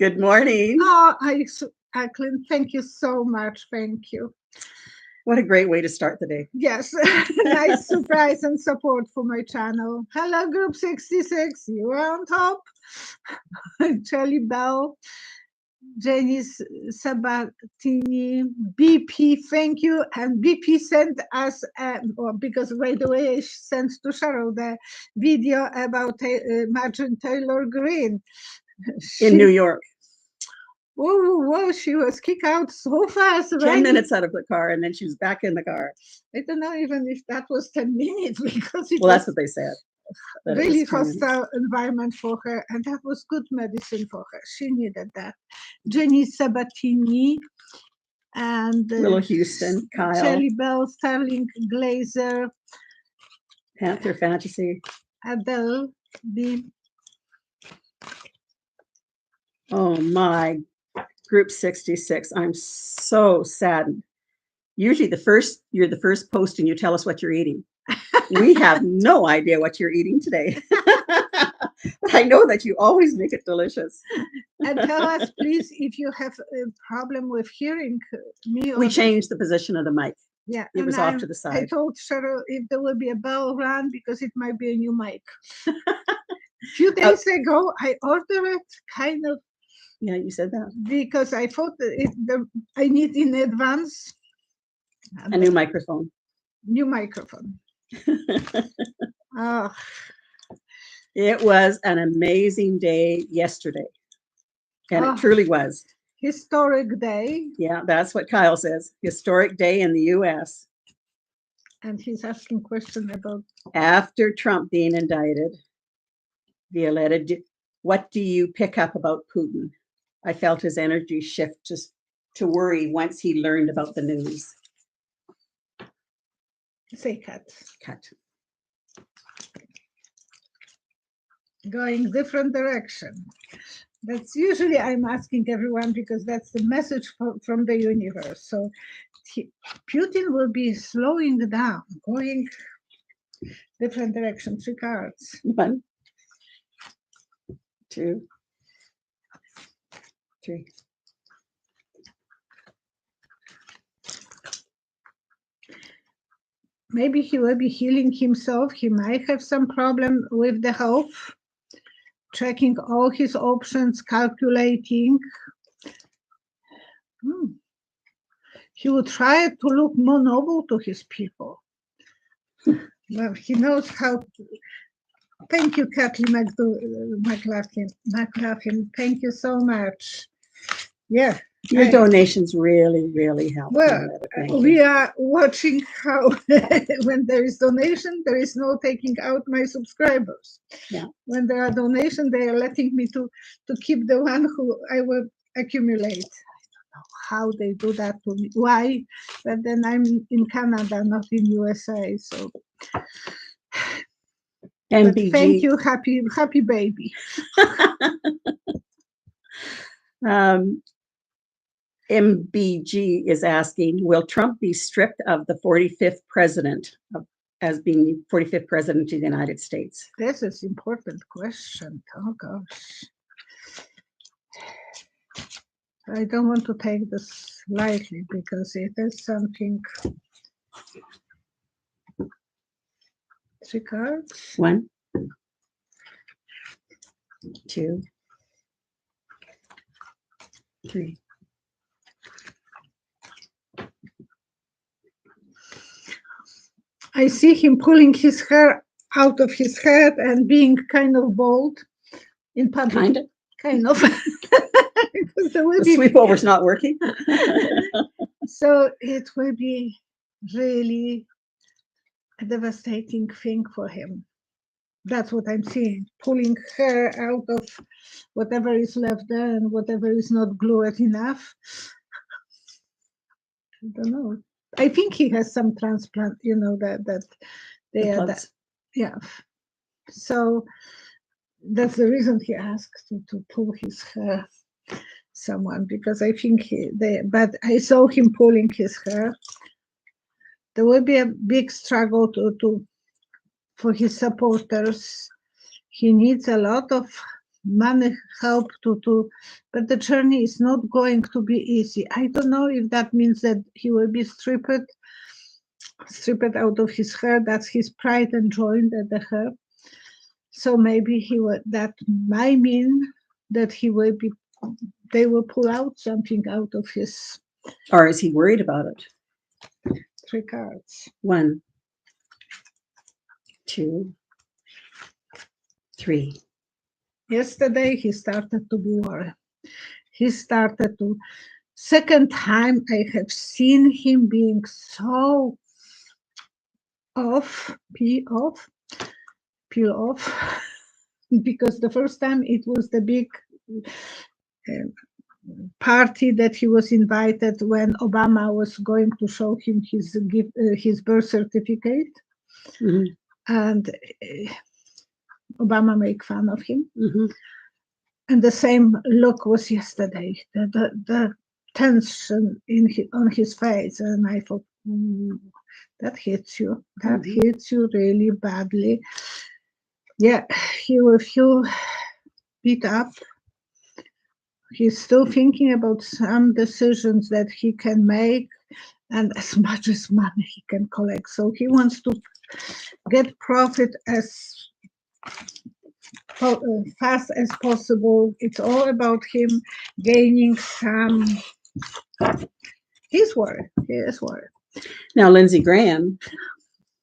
Good morning. Oh, Acklin, thank you so much. Thank you. What a great way to start the day. Yes, nice surprise and support for my channel. Hello, Group 66. You are on top. Charlie Bell, Jenny Sabatini, BP, thank you. And BP sent us, because right away I sent to Cheryl the video about Marjorie Taylor Greene. In New York. Whoa, she was kicked out so fast. 10 minutes out of the car, and then she was back in the car. I don't know even if that was 10 minutes, because that's what they said. Really hostile environment for her, and that was good medicine for her. She needed that. Jenny Sabatini and Willow Houston, Kyle, Shelley Bell, Starling Glazer, Panther Fantasy, Adele B. Oh my, Group 66. I'm so saddened. Usually you're the first post and you tell us what you're eating. We have no idea what you're eating today. I know that you always make it delicious. And tell us, please, if you have a problem with hearing me. We changed the position of the mic. Yeah, it was off to the side. I told Cheryl if there will be a bell run, because it might be a new mic. A few days ago, I ordered it kind of. Yeah, you said that. Because I thought that I need in advance a new microphone. New microphone. Oh. It was an amazing day yesterday. And it truly was. Historic day. Yeah, that's what Kyle says. Historic day in the U.S. And he's asking question about. After Trump being indicted, Violetta, what do you pick up about Putin? I felt his energy shift just to worry once he learned about the news. Say cut. Cut. Going different direction. That's usually I'm asking everyone, because that's the message from the universe. So Putin will be slowing down, going different direction. 3 cards. 1, 2, 3. Maybe he will be healing himself. He might have some problem with the health, checking all his options, calculating. He will try to look more noble to his people. Well, he knows how to. Thank you, Kathleen McLaughlin. Thank you so much. Yeah. Your donations really help. Well, we are watching how when there is donation, there is no taking out my subscribers. Yeah. When there are donations, they are letting me to keep the one who I will accumulate. I don't know how they do that to me. Why? But then I'm in Canada, not in USA. So MTG. Thank you, happy baby. MBG is asking, will Trump be stripped of the 45th president as being 45th president of the United States? This is an important question. Oh, gosh. I don't want to take this lightly, because it is something. 3 cards. 1, 2, 3. I see him pulling his hair out of his head and being kind of bold in public. Kind of. The sweepover's not working. So it will be really a devastating thing for him. That's what I'm seeing. Pulling hair out of whatever is left there and whatever is not glued enough. I don't know. I think he has some transplant, that they are that. Yeah. So that's the reason he asked to pull his hair, someone, because I think but I saw him pulling his hair. There will be a big struggle for his supporters. He needs a lot of money help but the journey is not going to be easy. I don't know if that means that he will be stripped out of his hair. That's his pride and joy, that the hair. So maybe that might mean that they will pull out something out of his. Or is he worried about it? 3 cards. 1, 2, 3. Yesterday he started to be worried. Second time I have seen him being so peel off, because the first time it was the big party that he was invited when Obama was going to show him his birth certificate, and Obama make fun of him. And the same look was yesterday, the tension on his face, and I thought, that hits you. That hits you really badly. Yeah, he will feel beat up. He's still thinking about some decisions that he can make, and as much as money he can collect. So he wants to get profit as fast as possible. It's all about him gaining some. He's worried. He is worried. Now, Lindsey Graham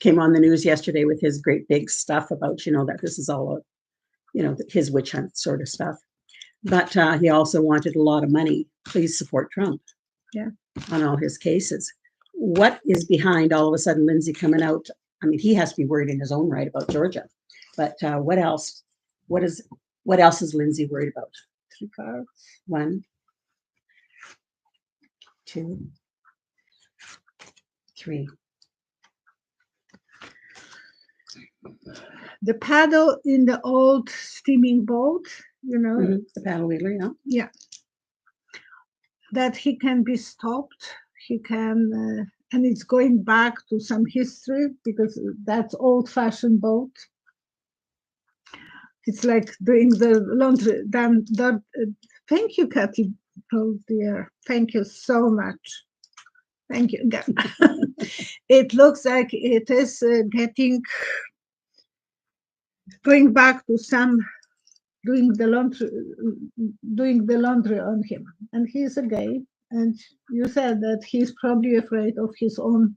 came on the news yesterday with his great big stuff about, that this is all, his witch hunt sort of stuff. But he also wanted a lot of money. Please support Trump. Yeah. On all his cases. What is behind all of a sudden Lindsey coming out? I mean, he has to be worried in his own right about Georgia. But what else? What else is Lindsey worried about? 3 cards. 1, 2, 3. The paddle in the old steaming boat, The paddle wheeler, yeah. Yeah. That he can be stopped. He can, and it's going back to some history, because that's old-fashioned boat. It's like doing the laundry. Thank you, Kathy. Oh dear, thank you so much. Thank you. It looks like it is going back to some doing the laundry on him, and he's a gay. And you said that he's probably afraid of his own.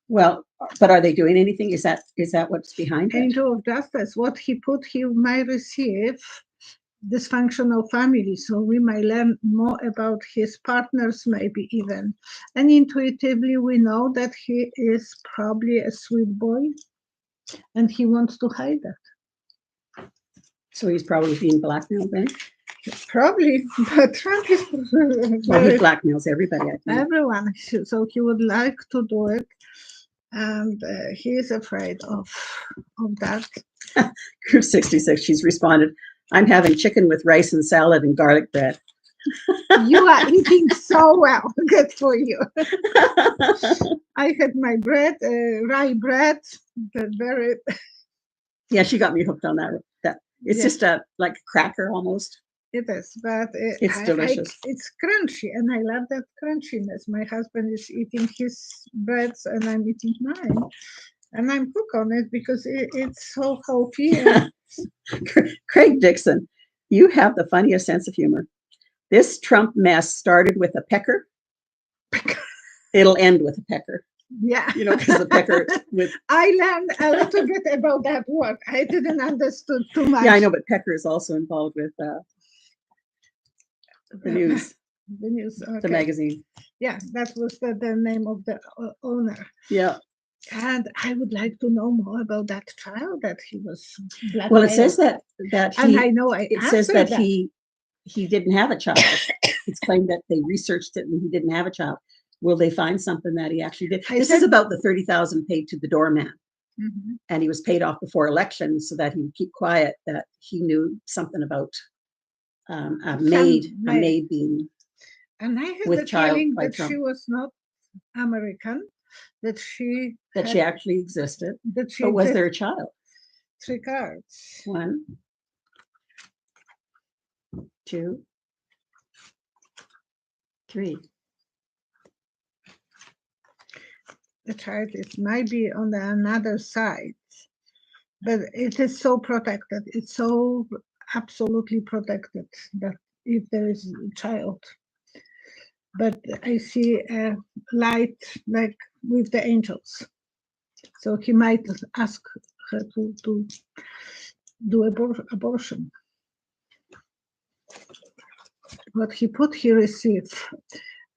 Well, but are they doing anything? Is that what's behind it? Angel of Justice. What he might receive dysfunctional family. So we might learn more about his partners, maybe even. And intuitively, we know that he is probably a sweet boy, and he wants to hide that. So he's probably being blackmailed then? Probably, but Trump is well, he blackmails everybody, I think. Everyone. So he would like to do it, and he is afraid of that. Group 66, she's responded, I'm having chicken with rice and salad and garlic bread. You are eating so well. Good for you. I had my bread, rye bread, very. Yeah, she got me hooked on that. It's just like a cracker almost. It is, but it's delicious. It's crunchy, and I love that crunchiness. My husband is eating his breads, and I'm eating mine, and I'm hooked on it because it's so healthy. Craig Dixon, you have the funniest sense of humor. This Trump mess started with a pecker. It'll end with a pecker. Yeah. Because the pecker with. I learned a little bit about that word. I didn't understand too much. Yeah, I know, but pecker is also involved with the news. The news. Okay. The magazine. Yeah, that was the name of the owner. Yeah. And I would like to know more about that child that he was blackmailed. Well, it says that he, and I know it says that he didn't have a child. It's claimed that they researched it and he didn't have a child. Will they find something that he actually did? This is about the $30,000 paid to the doorman. Mm-hmm. And he was paid off before election so that he would keep quiet, that he knew something about a maid being and I had with the child feeling by that Trump. She was not American, that she actually existed. That she but was there a child? 3 cards. 1, 2, 3. The child is might be on the another side, but it is so protected. It's so absolutely protected that if there is a child. But I see a light like with the angels. So he might ask her to do abortion. What he put, he receive,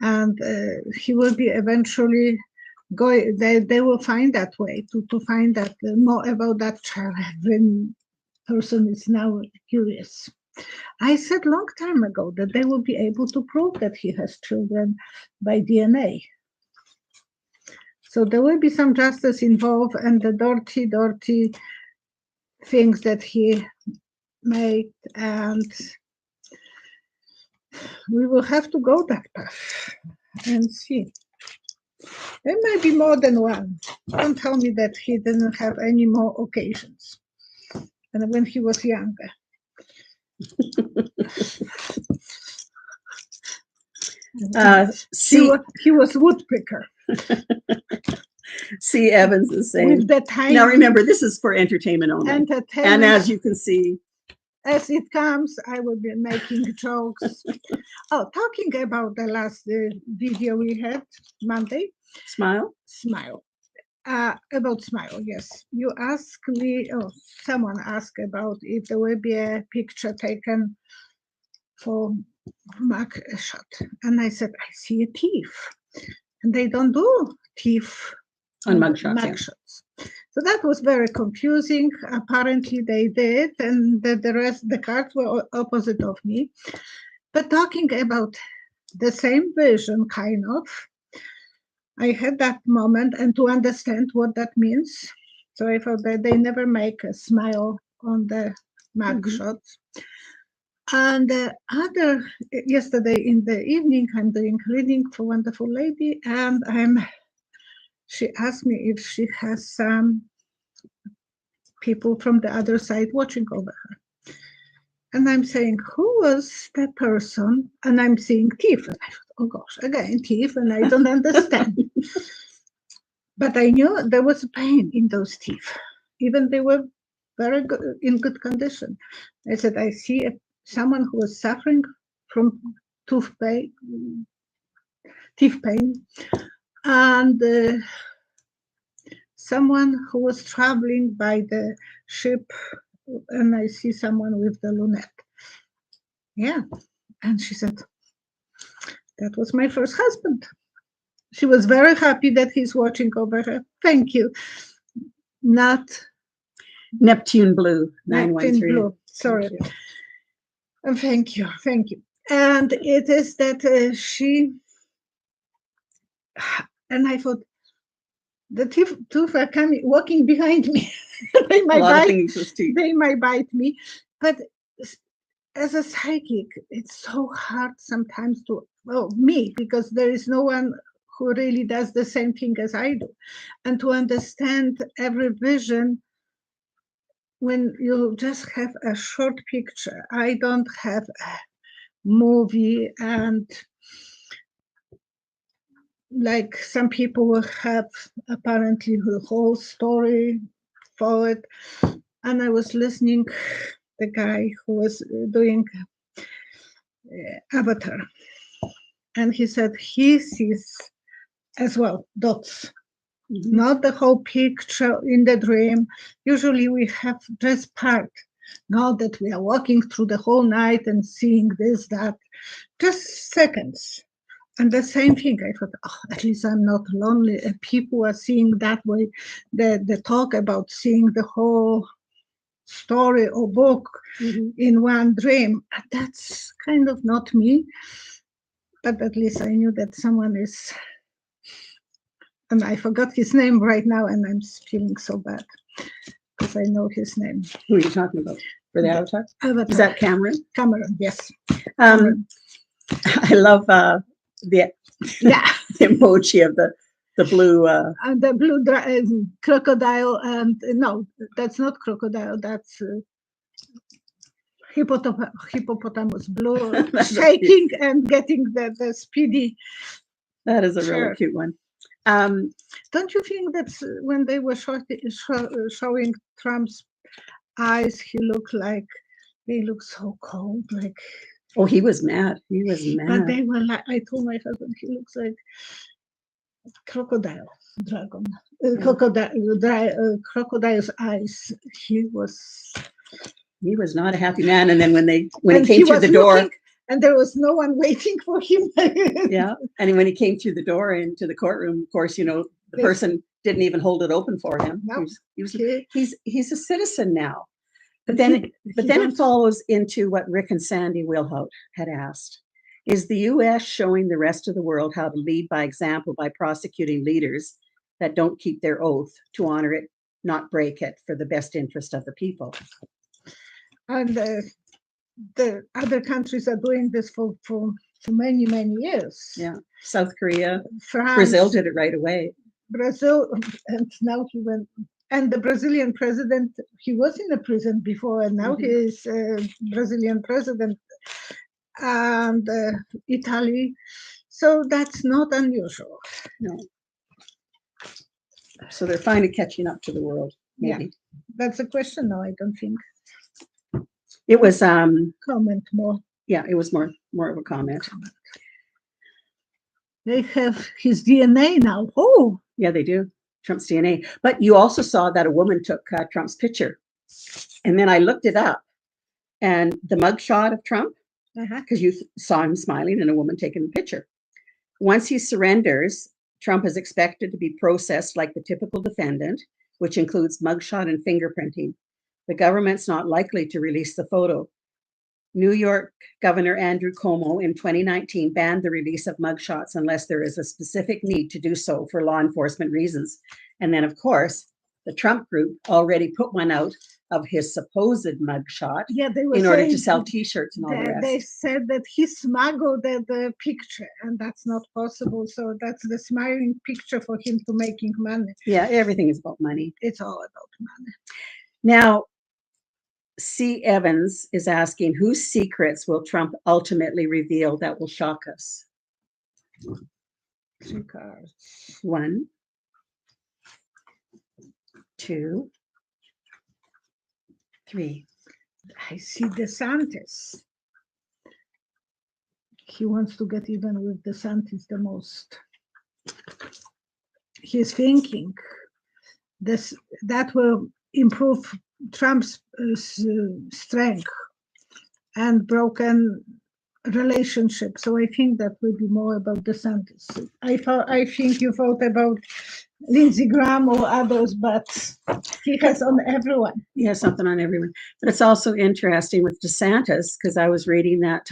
and he will be eventually going. They will find that way to find that more about that child. When person is now curious. I said long time ago that they will be able to prove that he has children by DNA. So there will be some justice involved, and the dirty things that he made, and we will have to go that path and see. There might be more than one. Don't tell me that he didn't have any more occasions. And when he was younger. He was woodpecker. C. Evans is saying, with the tiny, now remember, this is for entertainment only. entertainment. And as you can see, as it comes, I will be making jokes. Oh, talking about the last video we had Monday. Smile. About smile, yes. You asked me, oh, someone asked about if there will be a picture taken for mug shot. And I said, I see a thief. And they don't do thief on mug shots. So that was very confusing. Apparently they did, and the cards were opposite of me. But talking about the same vision, kind of, I had that moment and to understand what that means. So I thought that they never make a smile on the mug shots. And yesterday in the evening, I'm doing reading for wonderful lady, and she asked me if she has some people from the other side watching over her. And I'm saying, who was that person? And I'm seeing thief. And I thought, oh gosh, again, thief, and I don't understand. But I knew there was pain in those teeth. Even they were very good, in good condition. I said, I see someone who was suffering from teeth pain, and someone who was traveling by the ship, and I see someone with the lunette. Yeah. And she said, that was my first husband. She was very happy that he's watching over her. Thank you. Not Neptune Blue, 913. Neptune Blue. Sorry. Thank you. Thank you. And it is that she, and I thought, the tooth are coming, walking behind me. They might bite me. But as a psychic, it's so hard sometimes to, me, because there is no one who really does the same thing as I do. And to understand every vision, when you just have a short picture, I don't have a movie, and like some people will have apparently the whole story for it. And I was listening the guy who was doing Avatar, and he said he sees as well dots, not the whole picture in the dream. Usually we have just part, not that we are walking through the whole night and seeing this, that, just seconds. And the same thing, I thought, at least I'm not lonely. People are seeing that way. The talk about seeing the whole story or book in one dream. That's kind of not me. But at least I knew that someone is, and I forgot his name right now, and I'm feeling so bad because I know his name. Who are you talking about? For the Avatar? Avatar. Is that Cameron? Cameron, yes. Cameron. I love the emoji of the blue and the blue crocodile, and no, that's not crocodile, that's hippopotamus blue, That's so shaking and getting the speedy. That is a really Sure. cute one. Don't you think that when they were showing Trump's eyes, they look so cold, like. Oh, he was mad. He was But mad. they were like, I told my husband, he looks like crocodile dragon, crocodile's eyes. He was not a happy man. And then when he and came through was the door, looking, and there was no one waiting for him. yeah. And when he came through the door into the courtroom, of course, the Yes. person didn't even hold it open for him. No. He's a citizen now. But He- then he it don't- follows into what Rick and Sandy Wilhout had asked. Is the U.S. showing the rest of the world how to lead by example by prosecuting leaders that don't keep their oath to honor it, not break it for the best interest of the people? And the other countries are doing this for many, many years. Yeah. South Korea, France, Brazil did it right away. Brazil, and now he went. And the Brazilian president, he was in a prison before, and now he is Brazilian president, and Italy. So that's not unusual. No. So they're finally catching up to the world, maybe. Yeah. That's a question now, I don't think. It was Comment more. yeah, it was more of a comment. They have his DNA now. Oh, Yeah, they do. Trump's DNA. But you also saw that a woman took Trump's picture. And then I looked it up. And the mugshot of Trump, because you saw him smiling and a woman taking the picture. Once he surrenders, Trump is expected to be processed like the typical defendant, which includes mugshot and fingerprinting. The government's not likely to release the photo. New York Governor Andrew Cuomo in 2019 banned the release of mugshots unless there is a specific need to do so for law enforcement reasons. And then, of course, the Trump group already put one out of his supposed mugshot in order to sell T-shirts and all the rest. They said that he smuggled the picture, and that's not possible. So that's the smiling picture for him to making money. Yeah, everything is about money. It's all about money. Now, C. Evans is asking, whose secrets will Trump ultimately reveal that will shock us? 3 cards. 1, 2, 3. I see DeSantis. He wants to get even with DeSantis the most. He's thinking that will improve Trump's strength and broken relationship. So I think that will be more about DeSantis. I think you thought about Lindsey Graham or others, but he has on everyone. He has something on everyone. But it's also interesting with DeSantis, because I was reading that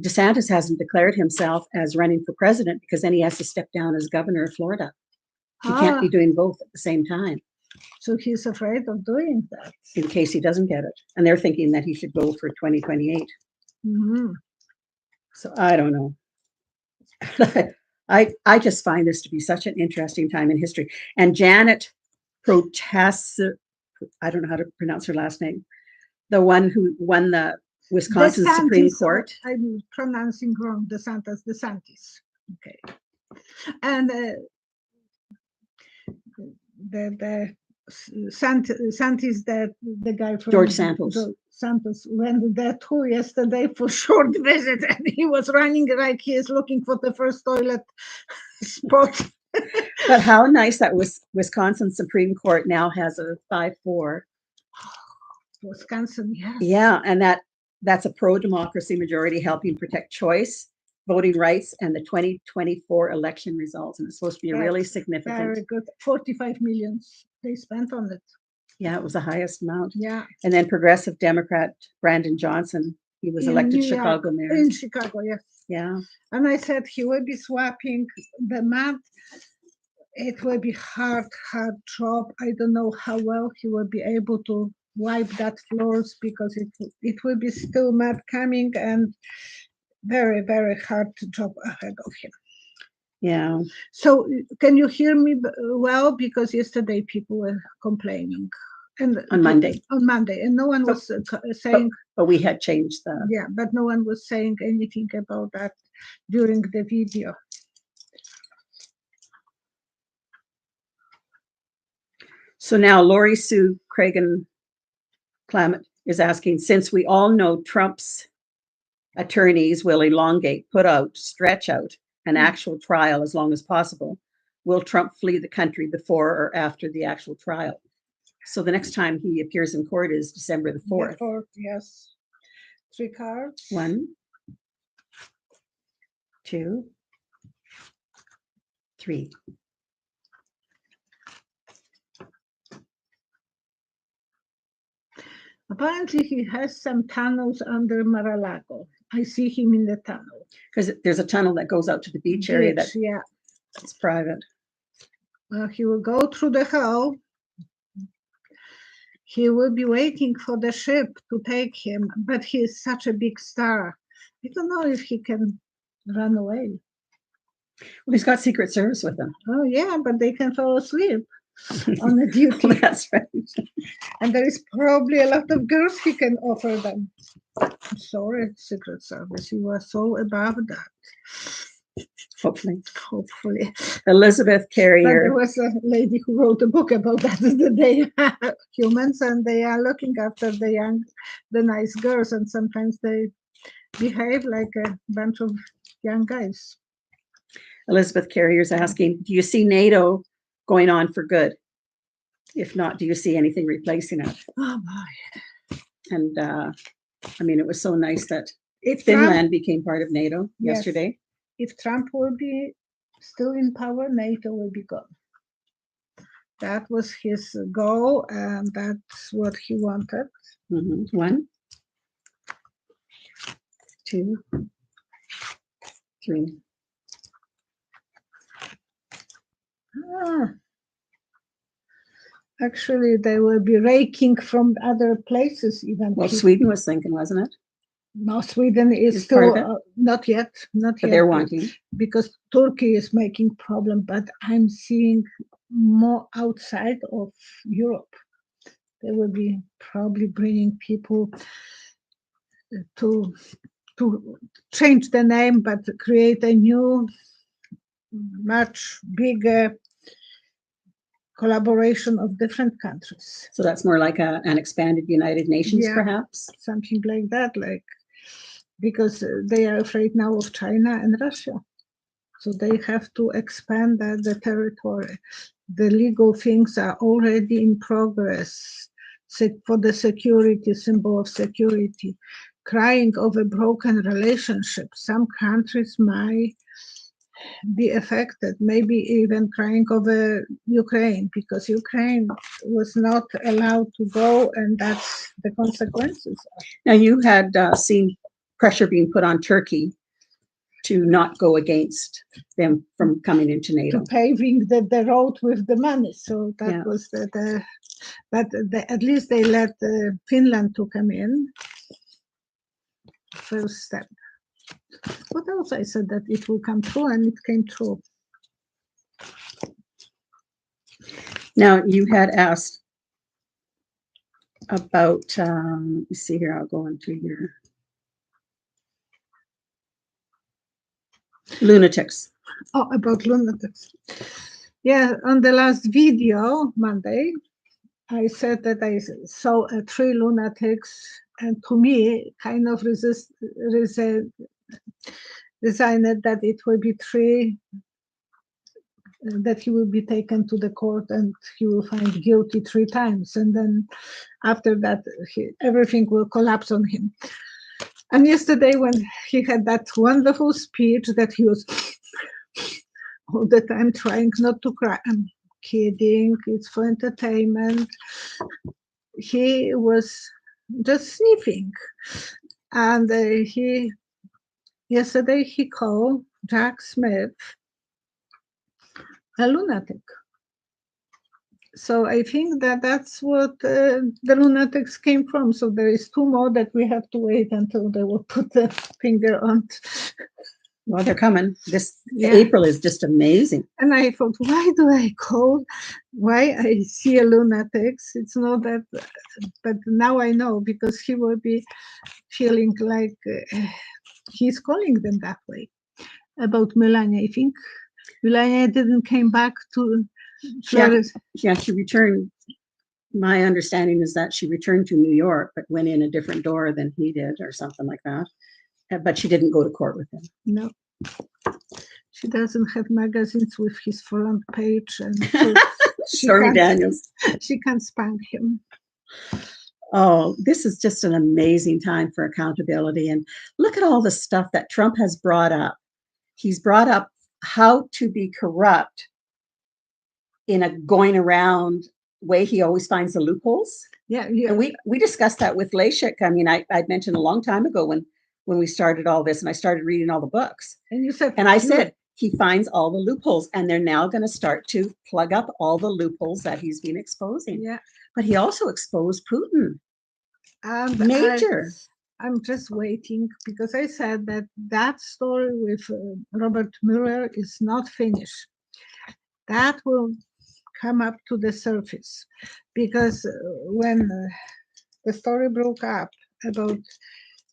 DeSantis hasn't declared himself as running for president because then he has to step down as governor of Florida. He can't be doing both at the same time. So he's afraid of doing that. In case he doesn't get it. And they're thinking that he should go for 2028. Mm-hmm. So I don't know. I just find this to be such an interesting time in history. And Janet protests, I don't know how to pronounce her last name, the one who won the Wisconsin DeSantis, Supreme Court. I'm pronouncing wrong. DeSantis. Okay. And the Santis, the guy from George Santos. Santos went there too yesterday for short visit, and he was running like he is looking for the first toilet spot. But how nice that Wisconsin Supreme Court now has a 5-4. Wisconsin, yes. Yeah, and that's a pro-democracy majority helping protect choice, voting rights, and the 2024 election results. And it's supposed to be really significant. Very good. 45 million they spent on it. Yeah, it was the highest amount. Yeah. And then progressive Democrat Brandon Johnson, he was elected Chicago mayor. In Chicago, yes. Yeah. And I said he will be swapping the map. It will be hard job. I don't know how well he will be able to wipe that floors because it will be still mud coming and very, very hard job ahead of him. Yeah. So can you hear me well? Because yesterday people were complaining And on Monday. On Monday, and no one was saying. But we had changed the. Yeah, but no one was saying anything about that during the video. So now Lori Sue Cragen Clement is asking, since we all know Trump's attorneys will elongate, put out, stretch out an actual trial as long as possible, will Trump flee the country before or after the actual trial? So the next time he appears in court is December the 4th. The 4th, yes. 3 cards. 1, 2, 3. Apparently, he has some tunnels under Mar-a-Lago. I see him in the tunnel. Because there's a tunnel that goes out to the beach area that's private. He will go through the hole. He will be waiting for the ship to take him, but he is such a big star. I don't know if he can run away. Well, he's got Secret Service with him. Oh, yeah, but they can fall asleep on the duty. That's right. And there is probably a lot of girls he can offer them. I'm sorry, Secret Service, you are so above that. Hopefully. Elizabeth Carrier. But there was a lady who wrote a book about that. They are humans and they are looking after the nice girls, and sometimes they behave like a bunch of young guys. Elizabeth Carrier is asking, do you see NATO going on for good? If not, do you see anything replacing it? Oh, my. And I mean, it was so nice that if Finland Trump, became part of NATO yesterday. If Trump will be still in power, NATO will be gone. That was his goal, and that's what he wanted. 1, 2, 3. Actually, they will be raking from other places even. Well, Sweden was thinking, wasn't it? No, Sweden is still not yet. But they're wanting. Because Turkey is making problem, but I'm seeing more outside of Europe. They will be probably bringing people to change the name, but create a new, much bigger collaboration of different countries. So that's more like an expanded United Nations, perhaps? Something like that, because they are afraid now of China and Russia. So they have to expand the territory. The legal things are already in progress for the security, symbol of security. Crying over broken relationships. Some countries might be affected, maybe even crying over Ukraine, because Ukraine was not allowed to go, and that's the consequences. Now, you had seen pressure being put on Turkey to not go against them from coming into NATO. To paving the road with the money. So that was at least they let Finland to come in. First step. What else? I said that it will come true, and it came true. Now, you had asked about, let me see here, I'll go into your Lunatics. Oh, about Lunatics. Yeah, on the last video, Monday, I said that I saw 3 lunatics, and to me, kind of resigned that it will be 3, that he will be taken to the court and he will find guilty 3 times. And then after that, everything will collapse on him. And yesterday, when he had that wonderful speech that he was all the time trying not to cry, I'm kidding, it's for entertainment, he was just sniffing. And yesterday he called Jack Smith a lunatic. So I think that's what the lunatics came from. So there is 2 more that we have to wait until they will put the finger on Well, they're coming. This Yeah. April is just amazing. And I thought, why do I call? Why I see a Lunatics? It's not that, but now I know because he will be feeling like he's calling them that way. About Melania, I think Melania didn't came back to Florida. Yeah, she returned. My understanding is that she returned to New York, but went in a different door than he did, or something like that. But she didn't go to court with him. No, she doesn't have magazines with his front page, and so Stormy Daniels. She can't spank him. Oh, this is just an amazing time for accountability. And look at all the stuff that Trump has brought up. He's brought up how to be corrupt in a going around way. He always finds the loopholes. Yeah. And we discussed that with Lashik. I mean, I'd mentioned a long time ago when we started all this, and I started reading all the books. And you said, and I said, he finds all the loopholes, and they're now going to start to plug up all the loopholes that he's been exposing. Yeah. But he also exposed Putin. And Major. I'm just waiting because I said that story with Robert Mueller is not finished. That will come up to the surface because when the story broke up about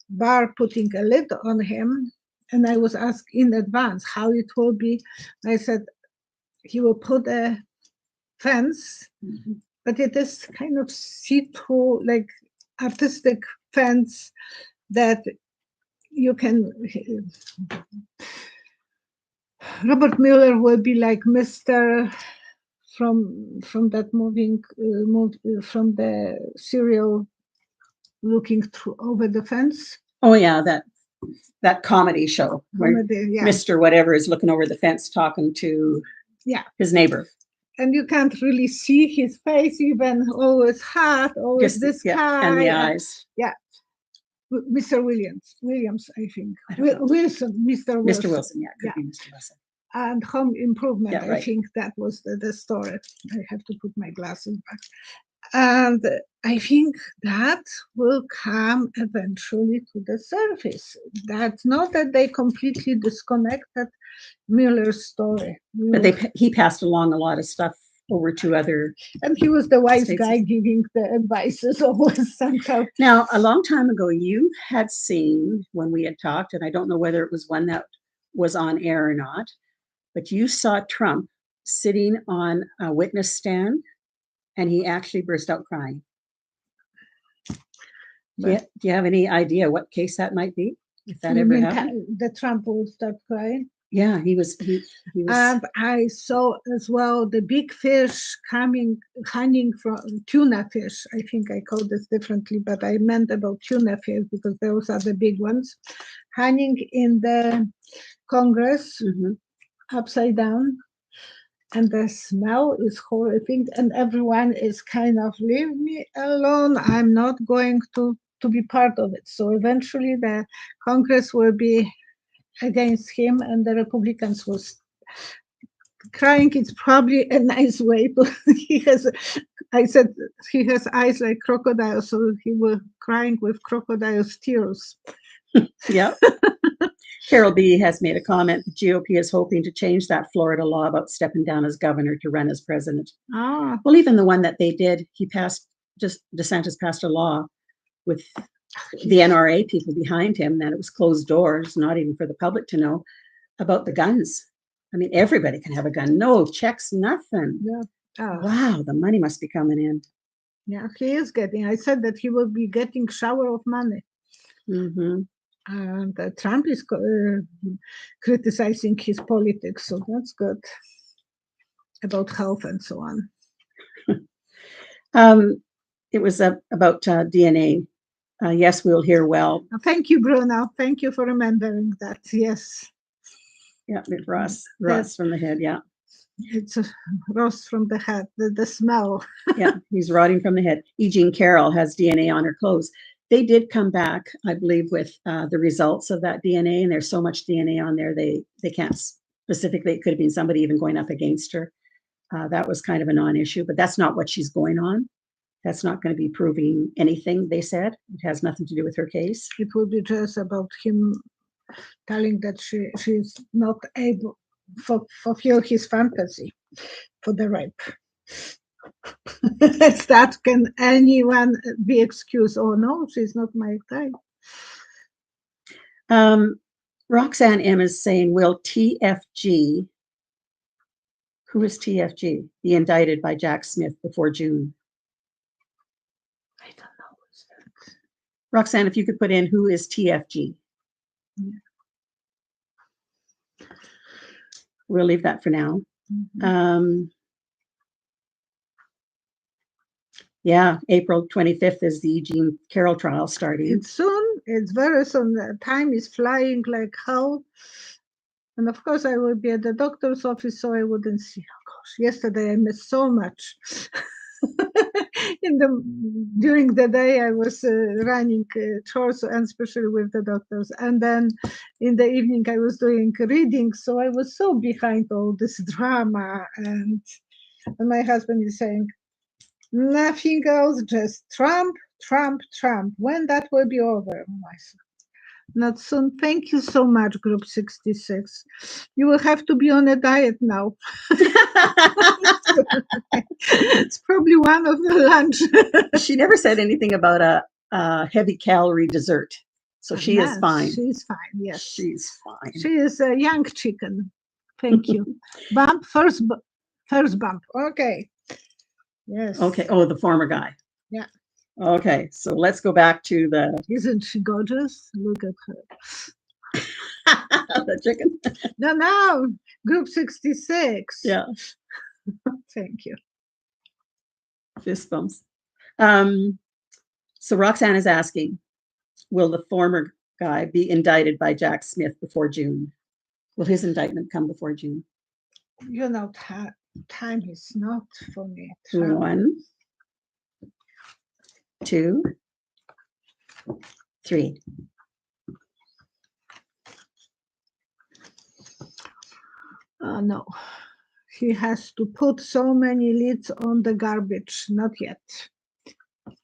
Barr putting a lid on him, and I was asked in advance how it will be, I said he will put a fence, but it is kind of see-through, like artistic fence that you can. Robert Mueller will be like Mr. from that movie from the serial looking through over the fence. Oh yeah, that comedy show where Mr. Whatever is looking over the fence talking to his neighbor. And you can't really see his face, even always hat, always just this guy. And the eyes. Yeah. Mr. Williams, I think. Wilson, Mr. Wilson. Mr. Wilson, yeah, could be Mr. Wilson. And Home Improvement, right. I think that was the story. I have to put my glasses back. And I think that will come eventually to the surface. That's not that they completely disconnected Mueller's story. But he passed along a lot of stuff over to other. And he was the wise guy giving the advices always somehow. Now, a long time ago, you had seen when we had talked, and I don't know whether it was one that was on air or not, but you saw Trump sitting on a witness stand, and he actually burst out crying. Do you have any idea what case that might be? If that ever happened? The Trump will start crying. Yeah, he was. And I saw as well the big fish hanging from tuna fish. I think I called this differently, but I meant about tuna fish because those are the big ones, hanging in the Congress upside down. And the smell is horrific, and everyone is kind of, leave me alone. I'm not going to be part of it. So eventually the Congress will be against him, and the Republicans will crying. It's probably a nice way to, I said he has eyes like crocodiles, so he will crying with crocodile's tears. Yeah. Carol B. has made a comment. The GOP is hoping to change that Florida law about stepping down as governor to run as president. Well, even the one that they did, DeSantis passed a law with the NRA people behind him that it was closed doors, not even for the public to know about the guns. I mean, everybody can have a gun. No checks, nothing. Yeah. Wow, the money must be coming in. Yeah, he is getting. I said that he will be getting shower of money. And Trump is criticizing his politics, so that's good, about health and so on. It was about DNA. Yes, we'll hear well. Thank you, Bruno. Thank you for remembering that. Yes. Yeah, Ross from the head. Yeah. It's Ross from the head, the smell. Yeah, he's rotting from the head. E. Jean Carroll has DNA on her clothes. They did come back, I believe, with the results of that DNA, and there's so much DNA on there, they can't specifically, it could have been somebody even going up against her. That was kind of a non-issue, but that's not what she's going on. That's not going to be proving anything, they said. It has nothing to do with her case. It will be just about him telling that she's not able fulfill his fantasy for the rape. That can anyone be excused? Oh no, she's not my type. Roxanne M is saying, will TFG, who is TFG, be indicted by Jack Smith before June? I don't know who's that. Roxanne, if you could put in, who is TFG? Yeah. We'll leave that for now. Yeah, April 25th is the Jean Carroll trial starting. It's soon. It's very soon. The time is flying like hell. And of course, I will be at the doctor's office, so I wouldn't see. Oh gosh, yesterday I missed so much. During the day, I was running chores, and especially with the doctors. And then in the evening, I was doing reading. So I was so behind all this drama. And my husband is saying, nothing else, just Trump, Trump, Trump. When that will be over? Not soon. Thank you so much, Group 66. You will have to be on a diet now. It's probably one of the lunch. She never said anything about a heavy calorie dessert. So she is fine. She's fine, yes. She's fine. She is a young chicken. Thank you. Bump, first bump. Okay. Yes. Okay. Oh, the former guy. Yeah. Okay. So let's go back to the. Isn't she gorgeous? Look at her. The chicken. No. Group 66. Yeah. Thank you. Fist bumps. So Roxanne is asking, will the former guy be indicted by Jack Smith before June? Will his indictment come before June? You know, time is not for me. 1, 2, 3. No. He has to put so many lids on the garbage. Not yet.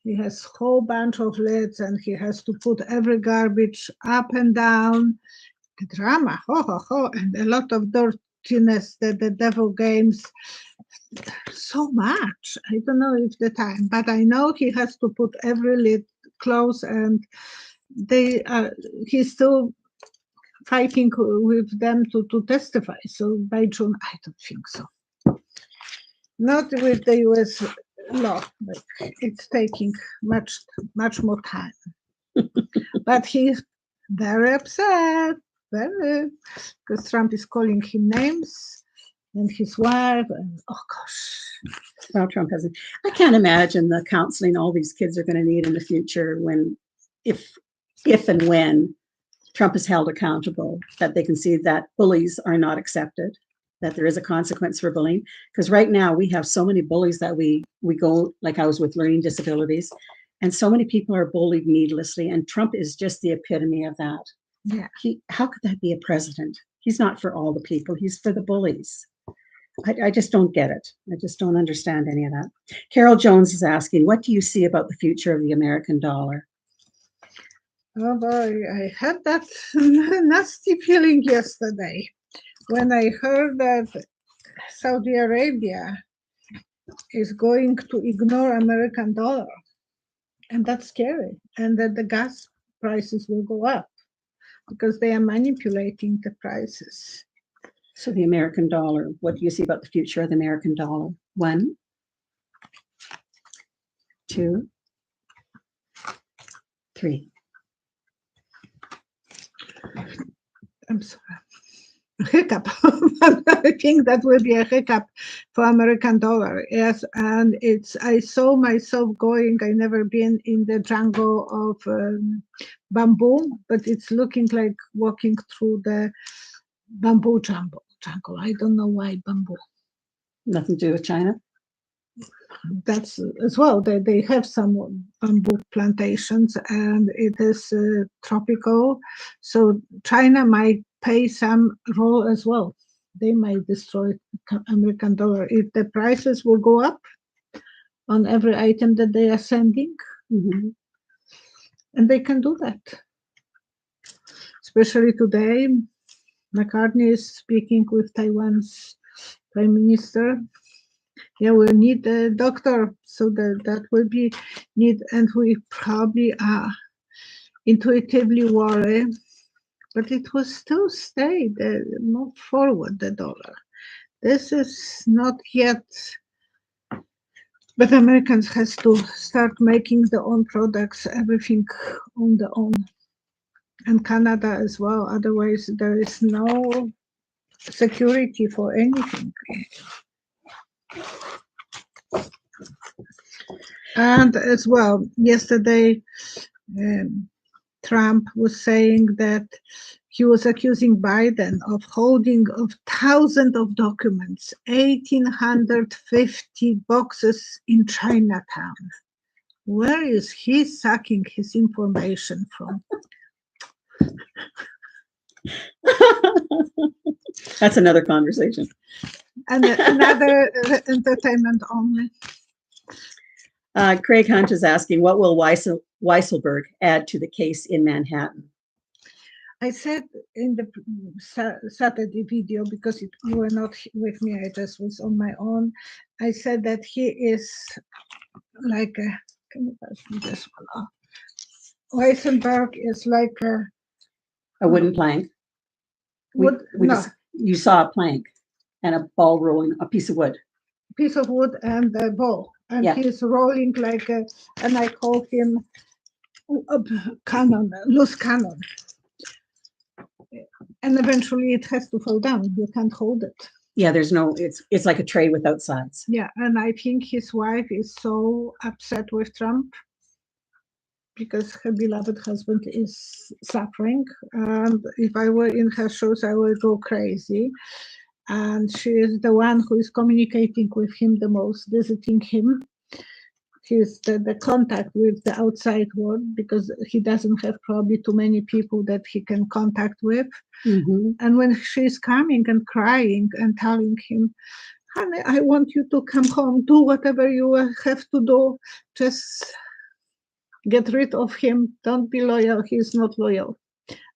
He has a whole bunch of lids, and he has to put every garbage up and down. The drama, and a lot of dirtiness, the devil games. So much. I don't know if the time, but I know he has to put every lid close, and he's still fighting with them to testify. So by June, I don't think so. Not with the US law, but it's taking much more time. But he's very upset, because Trump is calling him names, and his wife, and oh gosh. Well, Trump hasn't. I can't imagine the counseling all these kids are going to need in the future if and when Trump is held accountable, that they can see that bullies are not accepted, that there is a consequence for bullying. Because right now we have so many bullies that we go, like I was with learning disabilities, and so many people are bullied needlessly, and Trump is just the epitome of that. Yeah. How could that be a president? He's not for all the people, he's for the bullies. I just don't get it. I just don't understand any of that. Carol Jones is asking, what do you see about the future of the American dollar? Oh boy, I had that nasty feeling yesterday when I heard that Saudi Arabia is going to ignore American dollar. And that's scary. And that the gas prices will go up because they are manipulating the prices. So the American dollar, what do you see about the future of the American dollar? 1, 2, 3. I'm sorry. Hiccup. I think that will be a hiccup for American dollar. Yes, and I saw myself going. I never been in the jungle of bamboo, but it's looking like walking through the bamboo jungle. I don't know why bamboo. Nothing to do with China? That's as well. They have some bamboo plantations, and it is tropical. So China might play some role as well. They might destroy American dollar if the prices will go up on every item that they are sending. Mm-hmm. And they can do that. especially today. McCartney is speaking with Taiwan's Prime Minister. Yeah, we need a doctor, so that will be need, and we probably are intuitively worried, but it will still stay move forward the dollar. This is not yet, but Americans has to start making their own products, everything on their own, and Canada as well. Otherwise, there is no security for anything. And as well, yesterday, Trump was saying that he was accusing Biden of holding of thousands of documents, 1,850 boxes in Chinatown. Where is he sucking his information from? That's another conversation. And another entertainment only. Craig Hunt is asking, what will Weisselberg add to the case in Manhattan? I said in the Saturday video, because you were not with me, I just was on my own. I said that he is like a, can you pass me this one? Weisselberg is like a wooden plank. You saw a plank and a ball rolling, a piece of wood. Piece of wood and a ball. And he's rolling like a, and I call him a cannon, a loose cannon. And eventually it has to fall down. You can't hold it. Yeah, there's no, it's like a tray without sides. Yeah, and I think his wife is so upset with Trump because her beloved husband is suffering. And if I were in her shoes, I would go crazy. And she is the one who is communicating with him the most, visiting him. He's the contact with the outside world, because he doesn't have probably too many people that he can contact with. Mm-hmm. And when she's coming and crying and telling him, honey, I want you to come home, do whatever you have to do, just get rid of him, don't be loyal, he's not loyal.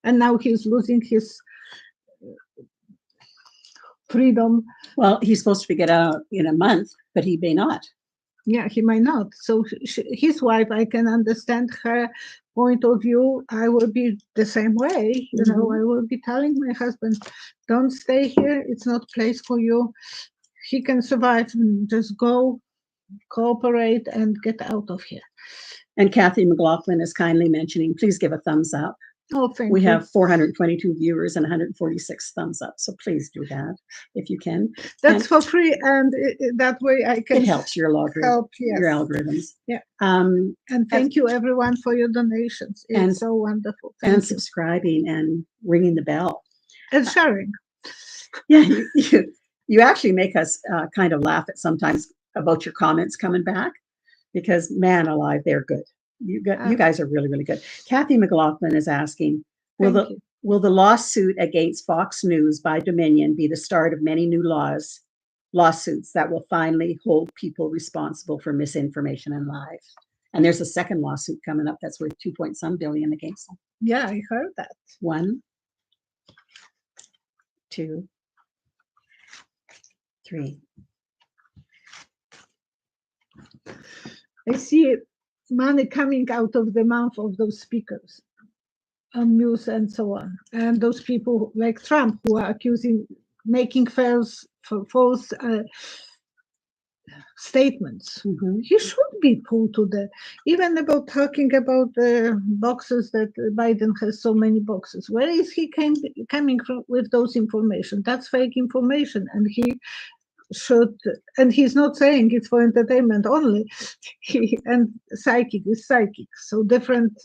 And now he's losing his freedom. Well, he's supposed to get out in a month, but he may not. Yeah, he might not. So his wife, I can understand her point of view. I will be the same way. You know, I will be telling my husband, don't stay here. It's not place for you. He can survive. Just go, cooperate, and get out of here. And Kathy McLaughlin is kindly mentioning, please give a thumbs up. Oh, thank you. We have 422 viewers and 146 thumbs up. So please do that if you can. That's for free, and that way I can. It helps your algorithm, your algorithms. Yeah. And thank you everyone for your donations. It's so wonderful. Thank you. Subscribing and ringing the bell and sharing. Yeah, you actually make us kind of laugh at sometimes about your comments coming back, because man alive, they're good. You guys are really, really good. Kathy McLaughlin is asking, will the lawsuit against Fox News by Dominion be the start of many new lawsuits that will finally hold people responsible for misinformation and lies? And there's a second lawsuit coming up that's worth $2.some billion against them. Yeah, I heard that. 1, 2, 3. I see money coming out of the mouth of those speakers on news and so on. And those people like Trump who are making false statements. He should be pulled to even about talking about the boxes that Biden has so many boxes. Where is he coming from with those information? That's fake information. And he should, and he's not saying it's for entertainment only. And psychic is psychic, so different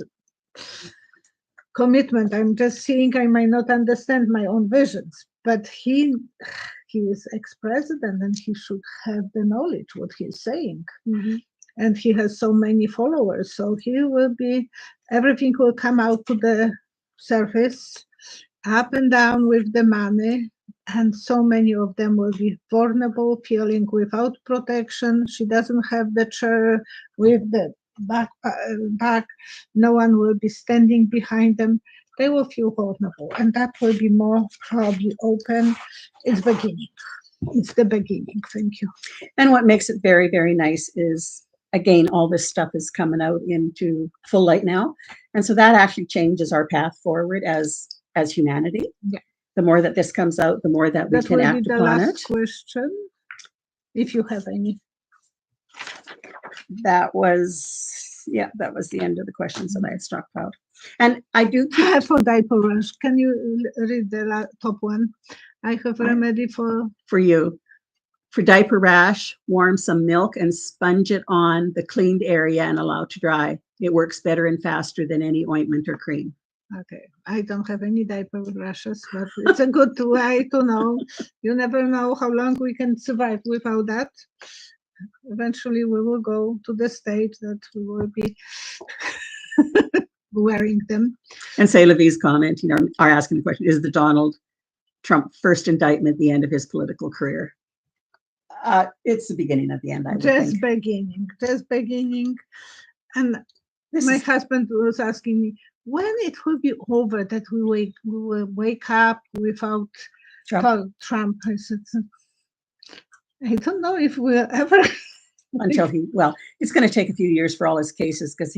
commitment. I'm just seeing I might not understand my own visions, but he is ex-president and he should have the knowledge what he's saying. And he has so many followers, so he will be, everything will come out to the surface, up and down with the money. And so many of them will be vulnerable, feeling without protection. She doesn't have the chair with the back. No one will be standing behind them. they will feel vulnerable, and that will be more probably open. It's beginning. It's the beginning. Thank you. And what makes it very, very nice is, again, all this stuff is coming out into full light now. And so that actually changes our path forward as humanity. Yeah. The more that this comes out, the more that we That can will be act the upon last it. question, if you have any. That was the end of the questions that I had stockpiled. And I do For diaper rash, can you read the top one? I have a remedy for you. For diaper rash, warm some milk and sponge it on the cleaned area and allow to dry. It works better and faster than any ointment or cream. Okay, I don't have any diaper rashes, but it's a good way to know. You never know how long we can survive without that. Eventually, we will go to the stage that we will be wearing them. And say Levy's commenting are asking the question, is the Donald Trump first indictment the end of his political career? It's the beginning of the end, I would think. Just beginning. And my husband was asking me, when it will be over that we will wake up without Trump. I said, I don't know if we'll ever. Until it's going to take a few years for all his cases, because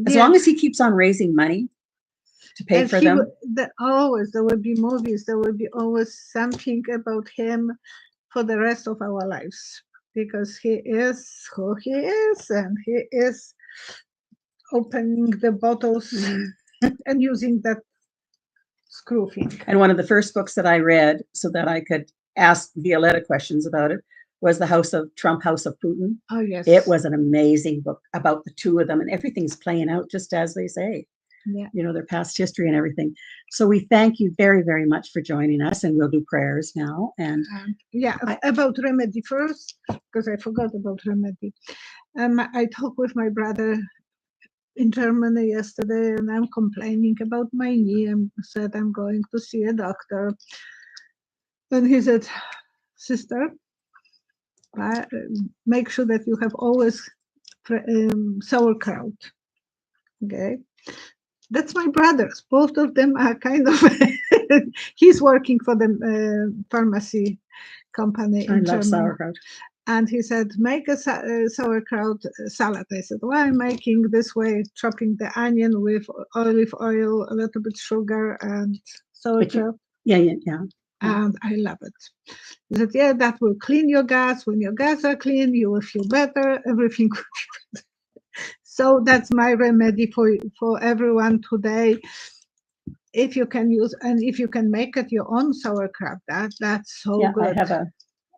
as long as he keeps on raising money to pay for them. There will be movies, there will be always something about him for the rest of our lives, because he is who he is, and he is opening the bottles and using that screw thing. And one of the first books that I read so that I could ask Violetta questions about it was The House of Trump, House of Putin. Oh, yes. It was an amazing book about the two of them, and everything's playing out just as they say. Yeah. Their past history and everything. So we thank you very, very much for joining us, and we'll do prayers now. And about remedy first, because I forgot about remedy. I talked with my brother in Germany yesterday, and I'm complaining about my knee. I said I'm going to see a doctor. And he said, sister, make sure that you have always sauerkraut. Okay. That's my brothers. Both of them are kind of, he's working for the pharmacy company in Germany. I love sauerkraut. And he said, make a sauerkraut salad. I said, well, I'm making this way, chopping the onion with olive oil, a little bit sugar and sauerkraut. Yeah. And I love it. He said, yeah, that will clean your guts. When your guts are clean, you will feel better. Everything will be better. So that's my remedy for everyone today. If you can use, and if you can make it your own sauerkraut, that's so good.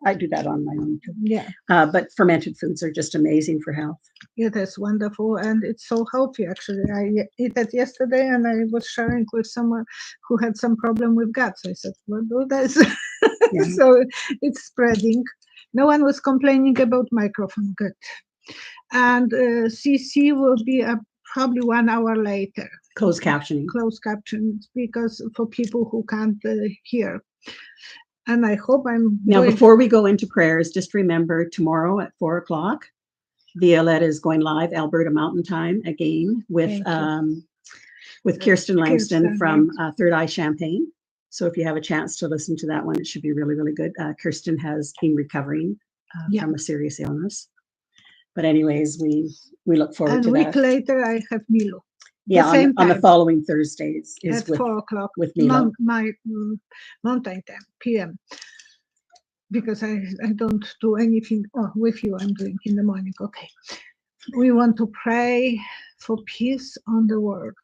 I do that on my own too. Yeah. But fermented foods are just amazing for health. Yeah, that's wonderful. And it's so healthy, actually. I ate it yesterday, and I was sharing with someone who had some problem with guts. I said, well, do this. Yeah. So it's spreading. No one was complaining about microphone. Good. And CC will be probably 1 hour later. Closed captioning. Closed captioning, because for people who can't hear. And I hope now, before we go into prayers, just remember tomorrow at 4:00, Violetta is going live, Alberta Mountain Time, again with Kirsten Langston from Third Eye Champagne. So if you have a chance to listen to that one, it should be really, really good. Kirsten has been recovering from a serious illness. But anyways, we look forward to that. And a week later, I have Milo. Yeah, on the following Thursdays is at 4:00 with Milo. My mountain time, PM. Because I don't do anything with you. I'm doing in the morning. Okay. We want to pray for peace on the world.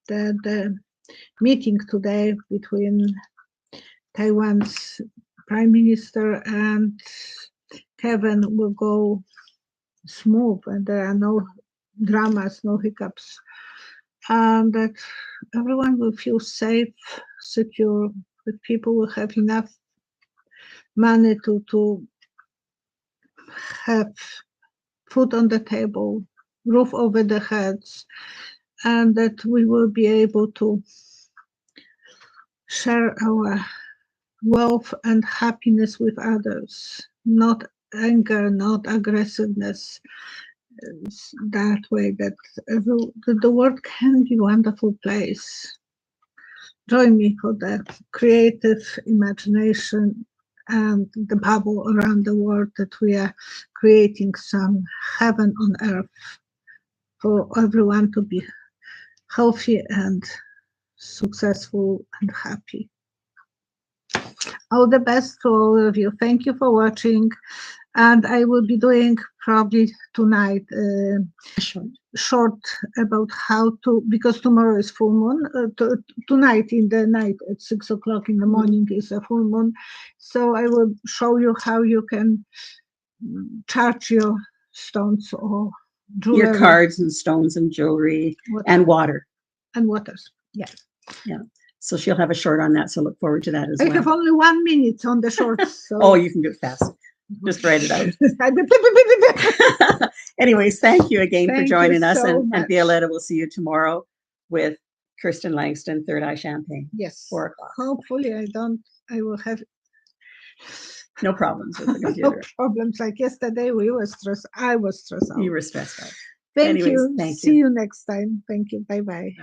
The meeting today between Taiwan's Prime Minister and Kevin will go smooth, and there are no dramas, no hiccups, and that everyone will feel safe, secure, that people will have enough money to have food on the table, roof over their heads, and that we will be able to share our wealth and happiness with others, not anger, not aggressiveness. That way that the world can be a wonderful place. join me for the creative imagination and the bubble around the world that we are creating some heaven on earth for everyone to be healthy and successful and happy. All the best to all of you. Thank you for watching. And I will be doing probably tonight short about how to, because tomorrow is full moon, tonight in the night at 6 o'clock in the morning is a full moon. So I will show you how you can charge your stones or jewelry. Your cards and stones and jewelry and water. And waters, yes. Yeah. So she'll have a short on that. So look forward to that as well. I have only 1 minute on the shorts. So. Oh, you can do it fast. Just write it out. Anyways, thank you again for joining us. And Violetta, will see you tomorrow with Kirsten Langston, Third Eye Champagne. Yes. 4 o'clock. Hopefully I will have no problems with the computer. No problems. Like yesterday, we were stressed. I was stressed out. You were stressed out. Thank you. See you next time. Thank you. Bye-bye.